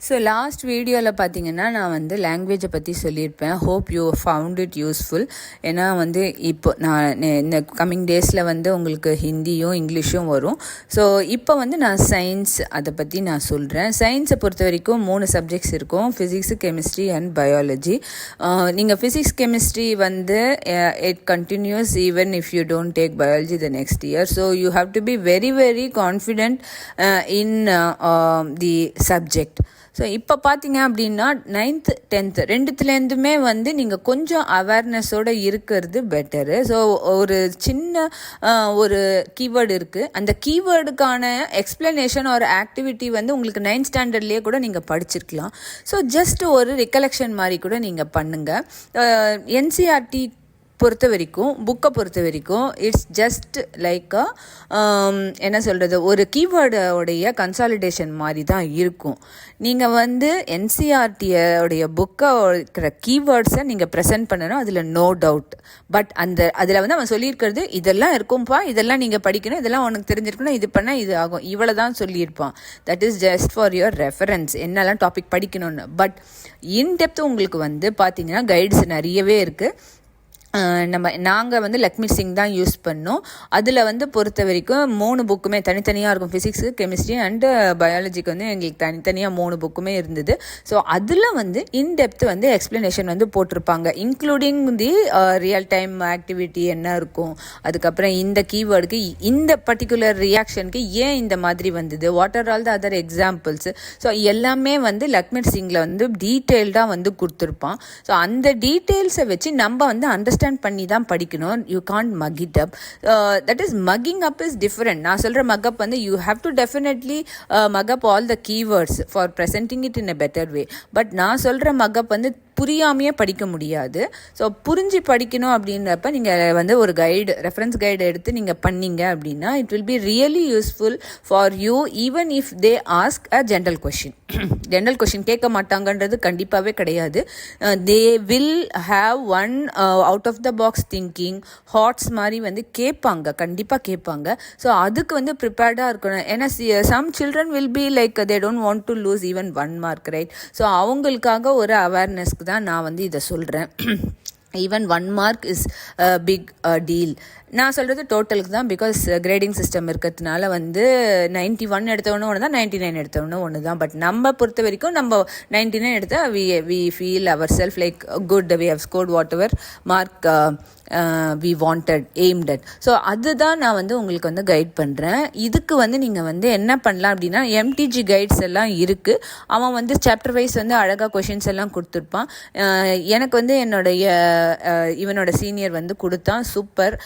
So last வீடியோவில் பார்த்தீங்கன்னா நான் வந்து லாங்குவேஜை பற்றி சொல்லியிருப்பேன். Hope you found it useful. ஏன்னா வந்து இப்போ நான் இந்த கம்மிங் டேஸில் வந்து உங்களுக்கு ஹிந்தியும் இங்கிலீஷும் வரும். ஸோ இப்போ வந்து நான் சயின்ஸ் அதை பற்றி நான் சொல்கிறேன். சயின்ஸை பொறுத்த வரைக்கும் 3 சப்ஜெக்ட்ஸ் இருக்கும்: ஃபிசிக்ஸு, கெமிஸ்ட்ரி அண்ட் பயாலஜி. நீங்கள் ஃபிசிக்ஸ் கெமிஸ்ட்ரி வந்து it continuous even if you don't take biology the next year. So you have to be very very confident in the subject. So இப்போ பார்த்தீங்க அப்படின்னா 9th 10th ரெண்டுத்துலேருந்துமே வந்து நீங்கள் கொஞ்சம் அவேர்னஸோடு இருக்கிறது better. So ஒரு சின்ன ஒரு கீவேர்டு இருக்குது, அந்த கீவேர்டுக்கான எக்ஸ்பிளனேஷன் ஒரு ஆக்டிவிட்டி வந்து உங்களுக்கு 9th ஸ்டாண்டர்ட்லேயே கூட நீங்கள் படிச்சிருக்கலாம். ஸோ ஜஸ்ட் ஒரு ரிகலெக்ஷன் மாதிரி கூட நீங்கள் பண்ணுங்கள். என்சிஆர்டி பொறுத்த வரைக்கும், புக்கை பொறுத்த வரைக்கும் இட்ஸ் ஜஸ்ட் லைக் என்ன சொல்கிறது, ஒரு கீவேர்டோடைய கன்சாலிடேஷன் மாதிரி தான் இருக்கும். நீங்கள் வந்து என்சிஆர்டியோடைய புக்கை இருக்கிற கீவேர்ட்ஸை நீங்கள் ப்ரெசென்ட் பண்ணணும், அதில் நோ டவுட். பட் அதில் வந்து அவன் சொல்லியிருக்கிறது இதெல்லாம் இருக்கும்ப்பா, இதெல்லாம் நீங்கள் படிக்கணும், இதெல்லாம் உனக்கு தெரிஞ்சிருக்கணும், இது பண்ணால் இது ஆகும், இவ்வளோ தான் சொல்லியிருப்பான். That is just for your reference, என்னெல்லாம் டாபிக் படிக்கணும்னு. பட் இன்டெப்த் உங்களுக்கு வந்து பார்த்தீங்கன்னா கைட்ஸ் நிறையவே இருக்குது. நாங்கள் வந்து லக்ஷ்மி சிங் தான் யூஸ் பண்ணோம். அதில் வந்து பொறுத்த வரைக்கும் 3 புக்குமே தனித்தனியாக இருக்கும். ஃபிசிக்ஸு, கெமிஸ்ட்ரி அண்டு பயாலஜிக்கு வந்து எங்களுக்கு தனித்தனியாக 3 புக்குமே இருந்தது. ஸோ அதில் வந்து இன்டெப்த் வந்து எக்ஸ்ப்ளனேஷன் வந்து போட்டிருப்பாங்க, including the real time activity என்ன இருக்கும், அதுக்கப்புறம் இந்த கீவேர்டுக்கு இந்த பர்டிகுலர் ரியாக்ஷனுக்கு ஏன் இந்த மாதிரி வந்தது, what are all the other examples. So எல்லாமே வந்து லக்ஷ்மி சிங்கில் வந்து டீட்டெயில்டாக வந்து கொடுத்துருப்பான். ஸோ அந்த டீட்டெயில்ஸை வச்சு நம்ம வந்து அண்டர்ஸ்டாண்ட் பண்ணி தான் படிக்கணும். You can't mug it up. That is mugging up is different. நான் சொல்கிற மக் அப் வந்து you have to definitely mug up all the keywords for presenting it in a better way. But நான் சொல்கிற mug up வந்து புரியாமையே படிக்க முடியாது. So புரிஞ்சு படிக்கணும் அப்படின்றப்ப நீங்கள் வந்து ஒரு கைடு, ரெஃபரன்ஸ் கைடு எடுத்து நீங்கள் பண்ணீங்க அப்படின்னா it will be really useful for you. Even if they ask a general question, general question கேட்க மாட்டாங்கன்றது கண்டிப்பாகவே கிடையாது. They will have one out of the box thinking hats மாதிரி வந்து கேட்பாங்க, கண்டிப்பாக கேட்பாங்க. ஸோ அதுக்கு வந்து ப்ரிப்பேர்டாக இருக்கணும். ஏன்னா some children will be like they don't want to lose even 1 mark, right? So அவங்களுக்காக ஒரு அவேர்னஸ்க்கு தான் நான் வந்து இதை சொல்கிறேன். Even 1 mark is big deal. நான் சொல்கிறது டோட்டலுக்கு தான், பிகாஸ் கிரேடிங் சிஸ்டம் இருக்கிறதுனால வந்து 91 எடுத்தவொன்னு ஒன்று தான், 99 எடுத்தவொன்னு ஒன்று தான். பட் நம்ம பொறுத்த வரைக்கும் நம்ம 99 எடுத்தால் we feel our self like good, we have scored whatever mark we wanted, aimed at. So அதுதான் நான் வந்து உங்களுக்கு வந்து கைட் பண்ணுறேன். இதுக்கு வந்து நீங்கள் வந்து என்ன பண்ணலாம் அப்படின்னா, எம்டிஜி கைட்ஸ் எல்லாம் இருக்குது. அவன் வந்து சாப்டர் வைஸ் வந்து அழகாக கொஷின்ஸ் எல்லாம் கொடுத்துருப்பான். எனக்கு வந்து இவனோட சீனியர் வந்து கொடுத்தான். Super,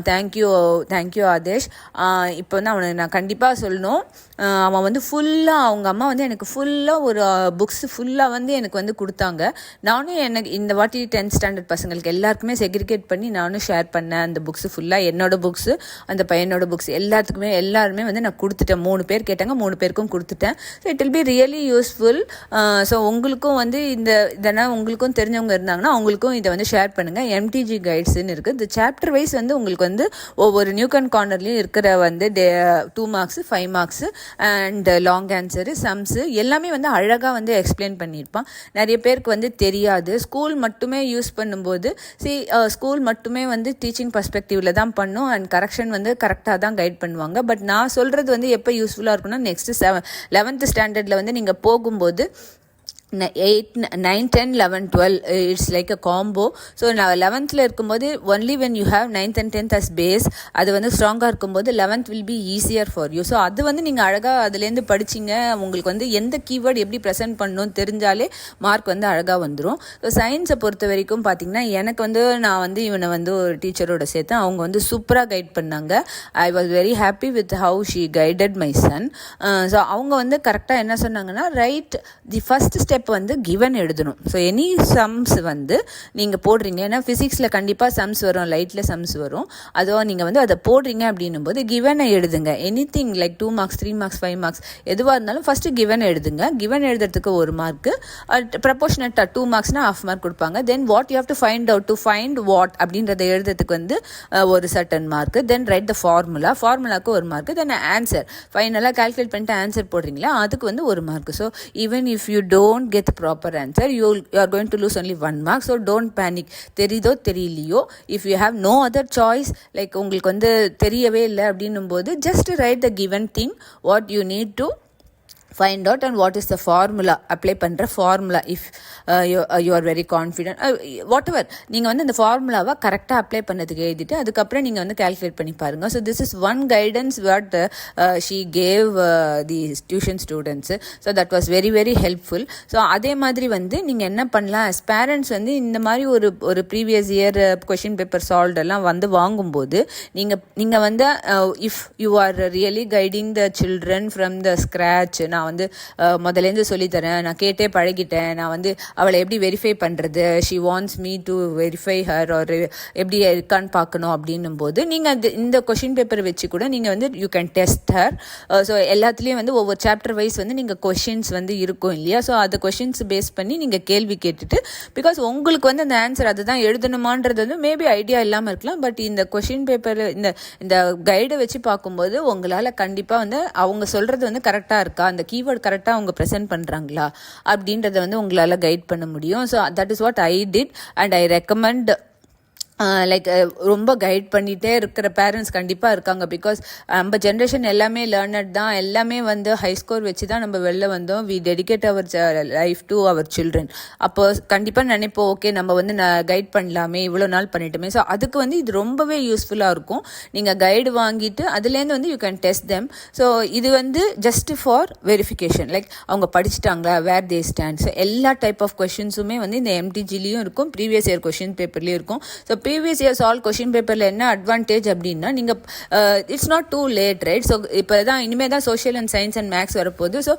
thank you Aadesh. இப்போ வந்து அவனை நான் கண்டிப்பாக சொல்லணும். அவன் வந்து ஃபுல்லாக, அவங்க அம்மா வந்து எனக்கு ஃபுல்லாக ஒரு புக்ஸ் ஃபுல்லாக வந்து எனக்கு வந்து கொடுத்தாங்க. நானும் எனக்கு இந்த வாட்டி 10th ஸ்டாண்டர்ட் பசங்களுக்கு எல்லாருக்குமே செக்ரிகேட் பண்ணி நானும் ஷேர் பண்ணேன். அந்த புக்ஸு ஃபுல்லாக என்னோட புக்ஸு, அந்த பையனோட புக்ஸ் எல்லாருமே வந்து நான் கொடுத்துட்டேன். 3 பேர் கேட்டாங்க, 3 பேருக்கும் கொடுத்துட்டேன். So it will be really useful. So உங்களுக்கும் வந்து இதெல்லாம் உங்களுக்கும் தெரிஞ்சவங்க இருந்தாங்கன்னா அவங்களுக்கும் இதை வந்து ஷேர் பண்ணுங்கள். எம்டிஜி கைட்ஸ்ன்னு இருக்குது. இந்த சாப்டர் வைஸ் வந்து உங்களுக்கு வந்து ஒவ்வொரு நியூக்கன் கார்னர்லேயும் இருக்கிற வந்து 2 marks, 5 marks and long answer, sums எல்லாமே வந்து அழகாக வந்து எக்ஸ்பிளைன் பண்ணியிருப்பான். நிறைய பேருக்கு வந்து தெரியாது. ஸ்கூல் மட்டுமே யூஸ் பண்ணும்போது ஸ்கூல் மட்டுமே வந்து டீச்சிங் பர்ஸ்பெக்டிவில் தான் பண்ணும் அண்ட் கரெக்ஷன் வந்து கரெக்டாக தான் கைட் பண்ணுவாங்க. பட் நான் சொல்கிறது வந்து எப்போ யூஸ்ஃபுல்லாக இருக்குன்னா, நெக்ஸ்ட்டு 11th ஸ்டாண்டர்டில் வந்து நீங்கள் போகும்போது 8, 9, 10, 11, 12 it's like a combo. So நான் 11th இருக்கும்போது only when you have 9th and 10th as base, அது வந்து ஸ்ட்ராங்காக இருக்கும்போது 11th will be easier for you. So அது வந்து நீங்கள் அழகாக அதுலேருந்து படிச்சிங்க. உங்களுக்கு வந்து எந்த கீவேர்டு எப்படி ப்ரெசென்ட் பண்ணணும்னு தெரிஞ்சாலே மார்க் வந்து அழகாக வந்துடும். ஸோ சயின்ஸை பொறுத்த வரைக்கும் பார்த்திங்கன்னா, எனக்கு வந்து நான் வந்து இவனை வந்து ஒரு டீச்சரோட சேர்த்தேன். அவங்க வந்து சூப்பராக கைட் பண்ணாங்க. I was very happy with how she guided my son. So அவங்க வந்து கரெக்டாக என்ன சொன்னாங்கன்னா, right the first step step வந்து கிவன் எழுதணும். ஸோ எனி சம்ஸ் வந்து நீங்கள் போடுறீங்க, ஏன்னா ஃபிசிக்ஸில் கண்டிப்பாக சம்ஸ் வரும், லைட்டில் சம்ஸ் வரும். அதுவும் நீங்கள் வந்து அதை போடுறீங்க அப்படின்னும் போது கிவனை எழுதுங்க. Anything like 2 marks 3 marks 5 marks எதுவாக இருந்தாலும் ஃபஸ்ட்டு கிவன் எழுதுங்க. கிவன் எழுதுறதுக்கு 1 மார்க்கு, ப்ரப்போர்ஷனட்டாக 2 மார்க்ஸ்னால் ½ மார்க் கொடுப்பாங்க. Then what you have to find out, to find what அப்படின்றத எழுதுறதுக்கு வந்து ஒரு certain mark. Then write the ஃபார்முலாவுக்கு 1 மார்க்கு. தென் ஆன்சர் ஃபைனலாக கால்குலேட் பண்ணிட்டு ஆன்சர் போடுறீங்களா, அதுக்கு வந்து 1 mark. So even if you don't get the proper answer, you are going to lose only 1 mark. So don't panic. தெரியுதோ தெரியலையோ, if you have no other choice, like உங்களுக்கு வந்து தெரியவே இல்லை அப்படின்னும் போது just write the given thing, what you need to find out and what is the formula, apply பண்ணுற formula. If you are very confident, whatever, நீங்கள் வந்து இந்த ஃபார்முலாவை கரெக்டாக அப்ளை பண்ணதுக்கு எழுதிட்டு அதுக்கப்புறம் நீங்கள் வந்து கால்குலேட் பண்ணி பாருங்கள். So this is one guidance what she cave the tuition students. So that was very very helpful. So அதே மாதிரி வந்து நீங்கள் என்ன பண்ணலாம், as பேரண்ட்ஸ் வந்து இந்த மாதிரி ஒரு ப்ரீவியஸ் இயர் கொஷின் பேப்பர் சால்வெல்லாம் வந்து வாங்கும்போது நீங்கள் வந்து if you are really guiding the children from the scratch, நான் வந்து முதலேருந்து சொல்லித்தரேன், நான் கேட்டே பழகிட்டேன், நான் வந்து அவளை எப்படி வெரிஃபை பண்ணுறது, she wants me to verify her, ஒரு எப்படி இருக்கான்னு பார்க்கணும் அப்படின்னும் போது நீங்கள் இந்த கொஷின் பேப்பர் வச்சு கூட நீங்கள் வந்து you can test her. So எல்லாத்துலேயும் வந்து ஒவ்வொரு சாப்டர் வைஸ் வந்து நீங்கள் கொஷின்ஸ் வந்து இருக்கும் இல்லையா, ஸோ அந்த கொஷின்ஸ் பேஸ் பண்ணி நீங்கள் கேள்வி கேட்டுட்டு, பிகாஸ் உங்களுக்கு வந்து அந்த ஆன்சர் அதுதான் எழுதணுமான்றது வந்து மேபி ஐடியா இல்லாமல் இருக்கலாம். பட் இந்த கொஷின் பேப்பர் இந்த கைடை வச்சு பார்க்கும்போது உங்களால் கண்டிப்பாக வந்து அவங்க சொல்கிறது வந்து கரெக்டாக இருக்கா, அந்த கீவேர்ட் கரெக்டாக அவங்க ப்ரெசென்ட் பண்ணுறாங்களா அப்படின்றத வந்து உங்களால் கைட் பண்ண முடியும். So that is what I did and I recommend. Like ரொம்ப கைட் பண்ணிகிட்டே இருக்கிற பேரண்ட்ஸ் கண்டிப்பாக இருக்காங்க. பிகாஸ் நம்ம ஜென்ரேஷன் எல்லாமே லேர்னட் தான், எல்லாமே வந்து ஹை ஸ்கோர் வச்சு தான் நம்ம வெளில வந்தோம். We dedicate our life to our children. அப்போ கண்டிப்பாக நினைப்போம், ஓகே நம்ம வந்து கைட் பண்ணலாமே, இவ்வளோ நாள் பண்ணிட்டோமே. ஸோ அதுக்கு வந்து இது ரொம்பவே யூஸ்ஃபுல்லாக இருக்கும். நீங்கள் கைடு வாங்கிட்டு அதுலேருந்து வந்து you can test them. So இது வந்து ஜஸ்ட் ஃபார் வெரிஃபிகேஷன், லைக் அவங்க படிச்சுட்டாங்களா, வேர் தே ஸ்டாண்ட். ஸோ எல்லா டைப் ஆஃப் கொஷின்ஸுமே வந்து இந்த எம்டிஜிலையும் இருக்கும், ப்ரீவியஸ் இயர் கொஷின் பேப்பர்லேயும் இருக்கும். So previous year solve question பேப்பரில் என்ன அட்வான்டேஜ் அப்படின்னா, நீங்கள் it's not too late, right? So இப்போ தான் இனிமேல் தான் social and science and maths வரப்போகுது. ஸோ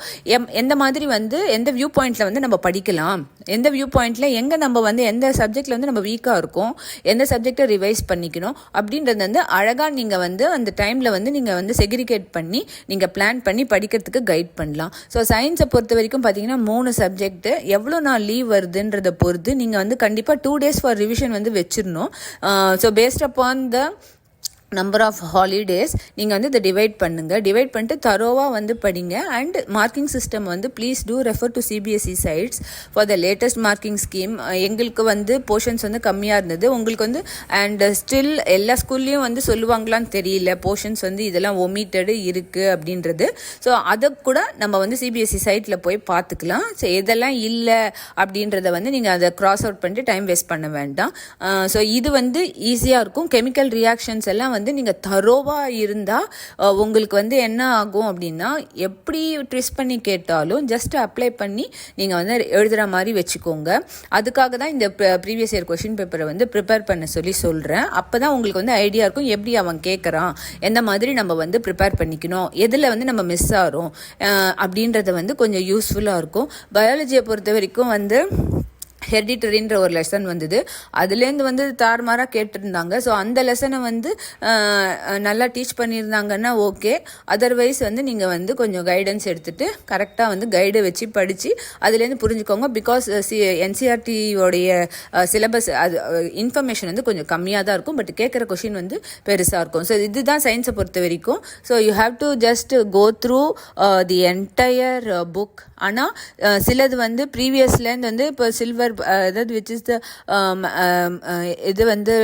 எந்த மாதிரி வந்து எந்த வியூ பாயிண்டில் வந்து நம்ம படிக்கலாம், எந்த வியூ பாயிண்டில் எங்கே நம்ம வந்து எந்த சப்ஜெக்டில் வந்து நம்ம வீக்காக இருக்கும், எந்த சப்ஜெக்டை ரிவைஸ் பண்ணிக்கணும் அப்படின்றது வந்து அழகாக நீங்கள் வந்து அந்த டைமில் வந்து நீங்கள் வந்து செக்ரிகேட் பண்ணி நீங்கள் பிளான் பண்ணி படிக்கிறதுக்கு கைட் பண்ணலாம். ஸோ சயின்ஸை பொறுத்த வரைக்கும் பார்த்தீங்கன்னா 3 சப்ஜெக்ட்டு எவ்வளோ நாள் லீவ் வருதுன்றதை பொறுத்து நீங்கள் வந்து கண்டிப்பாக 2 days ஃபார் ரிவிஷன் வந்து வச்சிடணும். So based upon the number of holidays நீங்கள் வந்து இதை டிவைட் பண்ணிட்டு தரோவாக வந்து படிங்க. அண்ட் மார்க்கிங் சிஸ்டம் வந்து please do refer to CBSE sites for the latest marking scheme. எங்களுக்கு வந்து போர்ஷன்ஸ் வந்து கம்மியாக இருந்தது, உங்களுக்கு வந்து அண்ட் ஸ்டில் எல்லா ஸ்கூல்லையும் வந்து சொல்லுவாங்களான்னு தெரியல, போர்ஷன்ஸ் வந்து இதெல்லாம் ஒமிட்டடு இருக்குது அப்படின்றது. ஸோ அதை கூட நம்ம வந்து சிபிஎஸ்இ சைட்டில் போய் பார்த்துக்கலாம். ஸோ எதெல்லாம் இல்லை அப்படின்றத வந்து நீங்கள் அதை கிராஸ் அவுட் பண்ணிட்டு டைம் வேஸ்ட் பண்ண வேண்டாம். ஸோ இது வந்து ஈஸியாக இருக்கும். கெமிக்கல் ரியாக்ஷன்ஸ் எல்லாம் வந்து நீங்கள் தரோவாக இருந்தால் உங்களுக்கு வந்து என்ன ஆகும் அப்படின்னா, எப்படி ட்விஸ்ட் பண்ணி கேட்டாலும் ஜஸ்ட் அப்ளை பண்ணி நீங்கள் வந்து எழுதுகிற மாதிரி வச்சுக்கோங்க. அதுக்காக தான் இந்த ப்ரீவியஸ் இயர் கொஷின் பேப்பரை வந்து ப்ரிப்பேர் பண்ண சொல்கிறேன். அப்போ தான் உங்களுக்கு வந்து ஐடியா இருக்கும், எப்படி அவன் கேட்குறான், எந்த மாதிரி நம்ம வந்து ப்ரிப்பேர் பண்ணிக்கணும், எதில் வந்து நம்ம மிஸ் ஆகிறோம் அப்படின்றத வந்து கொஞ்சம் யூஸ்ஃபுல்லாக இருக்கும். பயாலஜியை பொறுத்த வரைக்கும் வந்து ஹெரிடிட்டரின்ற ஒரு லெசன் வந்தது, அதுலேருந்து வந்து தாறுமாறாக கேட்டிருந்தாங்க. ஸோ அந்த லெசனை வந்து நல்லா டீச் பண்ணியிருந்தாங்கன்னா ஓகே, அதர்வைஸ் வந்து நீங்கள் வந்து கொஞ்சம் கைடன்ஸ் எடுத்துகிட்டு கரெக்டாக வந்து கைடை வச்சு படித்து அதுலேருந்து புரிஞ்சுக்கோங்க. பிகாஸ் என்சிஆர்டியோடைய சிலபஸ் அது இன்ஃபர்மேஷன் வந்து கொஞ்சம் கம்மியாக தான் இருக்கும், பட் கேட்குற கொஷின் வந்து பெருசாக இருக்கும். ஸோ இதுதான் சயின்ஸை பொறுத்த வரைக்கும். So you have to just go through the entire book. ஆனால் சிலது வந்து ப்ரீவியஸ்லேருந்து வந்து இப்போ சில்வர் அதாவது விச் இஸ் த இது வந்து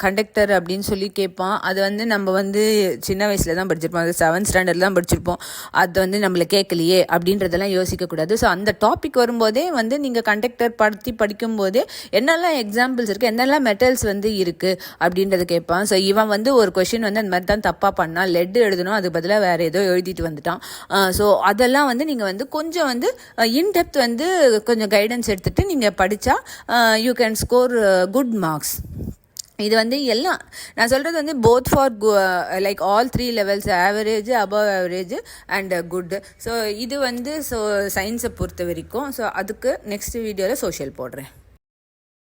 கண்டக்டர் அப்படின்னு சொல்லி கேட்பான். அது வந்து நம்ம வந்து சின்ன வயசில் தான் படிச்சிருப்போம், அது 7th standard தான் படிச்சிருப்போம். அது வந்து நம்மளை கேட்கலையே அப்படின்றதெல்லாம் யோசிக்கக்கூடாது. ஸோ அந்த டாபிக் வரும்போதே வந்து நீங்கள் கண்டக்டர் படுத்தி படிக்கும்போதே என்னெல்லாம் எக்ஸாம்பிள்ஸ் இருக்குது, என்னெல்லாம் மெட்டல்ஸ் வந்து இருக்குது அப்படின்றத கேட்பான். ஸோ இவன் வந்து ஒரு கொஷின் வந்து அந்த மாதிரி தான் தப்பாக பண்ணால், லெட் எழுதணும், அதுக்கு பதிலாக வேறு ஏதோ எழுதிட்டு வந்துட்டான். ஸோ அதெல்லாம் வந்து நீங்கள் வந்து கொஞ்சம் வந்து இன்டெப்த் வந்து கொஞ்சம் கைடன்ஸ் எடுத்துகிட்டு நீங்கள் படித்தா you can score good marks. இது வந்து எல்லாம் நான் சொல்கிறது வந்து both for like all 3 levels, average, above average and good. So இது வந்து சயின்ஸை பொறுத்த வரைக்கும். ஸோ அதுக்கு நெக்ஸ்ட் வீடியோவில் சோஷியல் போடுறேன்.